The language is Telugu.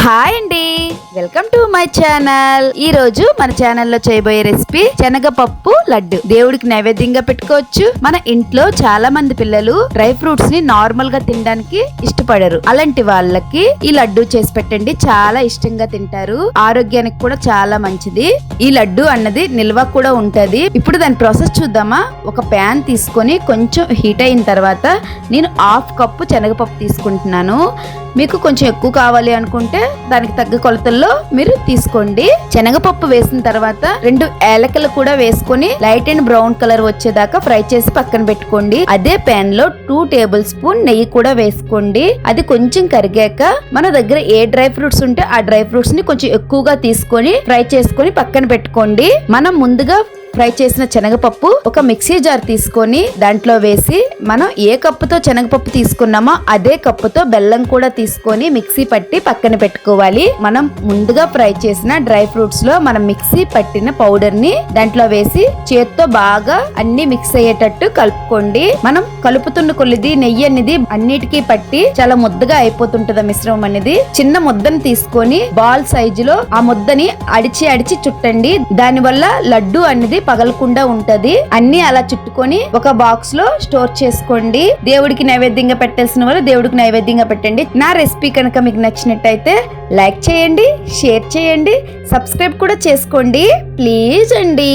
హాయ్ అండి, వెల్కమ్ టు మై ఛానల్. ఈ రోజు మన ఛానల్లో చేయబోయే రెసిపీ శనగపప్పు లడ్డు. దేవుడికి నైవేద్యంగా పెట్టుకోవచ్చు. మన ఇంట్లో చాలా మంది పిల్లలు డ్రై ఫ్రూట్స్ ని నార్మల్ గా తినడానికి ఇష్టపడరు. అలాంటి వాళ్ళకి ఈ లడ్డు చేసి పెట్టండి, చాలా ఇష్టంగా తింటారు. ఆరోగ్యానికి కూడా చాలా మంచిది. ఈ లడ్డు అన్నది నిల్వ కూడా ఉంటది. ఇప్పుడు దాని ప్రాసెస్ చూద్దామా. ఒక ప్యాన్ తీసుకొని కొంచెం హీట్ అయిన తర్వాత నేను 1/2 కప్పు శనగపప్పు తీసుకుంటున్నాను. మీకు కొంచెం ఎక్కువ కావాలి అనుకుంటే దానికి తగ్గ కొలతల్లో మీరు తీసుకోండి. శనగపప్పు వేసిన తర్వాత 2 ఏలకలు కూడా వేసుకొని లైట్ అండ్ బ్రౌన్ కలర్ వచ్చేదాకా ఫ్రై చేసి పక్కన పెట్టుకోండి. అదే ప్యాన్ లో 2 టేబుల్ స్పూన్ నెయ్యి కూడా వేసుకోండి. అది కొంచెం కరిగాక మన దగ్గర ఏ డ్రై ఫ్రూట్స్ ఉంటే ఆ డ్రై ఫ్రూట్స్ ని కొంచెం ఎక్కువగా తీసుకొని ఫ్రై చేసుకొని పక్కన పెట్టుకోండి. మనం ముందుగా ఫ్రై చేసిన శనగపప్పు ఒక మిక్సీ జార్ తీసుకొని దాంట్లో వేసి మనం ఏ కప్పుతో శనగపప్పు తీసుకున్నామో అదే కప్పుతో బెల్లం కూడా తీసుకొని మిక్సీ పట్టి పక్కన పెట్టుకోవాలి. మనం ముందుగా ఫ్రై చేసిన డ్రై ఫ్రూట్స్ లో మనం మిక్సీ పట్టిన పౌడర్ ని దాంట్లో వేసి చేత్తో బాగా అన్ని మిక్స్ అయ్యేటట్టు కలుపుకోండి. మనం కలుపుతున్న కొద్ది నెయ్యి అనేది అన్నిటికీ పట్టి చాలా ముద్దగా అయిపోతుంటది. మిశ్రమం అనేది చిన్న ముద్దను తీసుకొని బాల్ సైజులో ఆ ముద్దని అడిచి చుట్టండి. దాని వల్ల లడ్డు అనేది పగలకుండా ఉంటది. అన్ని అలా చుట్టుకొని ఒక బాక్స్ లో స్టోర్ చేసుకోండి. దేవుడికి నైవేద్యంగా పెట్టాల్సిన వాళ్ళు దేవుడికి నైవేద్యంగా పెట్టండి. నా రెసిపీ కనుక మీకు నచ్చినట్టయితే లైక్ చేయండి, షేర్ చేయండి, సబ్స్క్రైబ్ కూడా చేసుకోండి ప్లీజ్ అండి.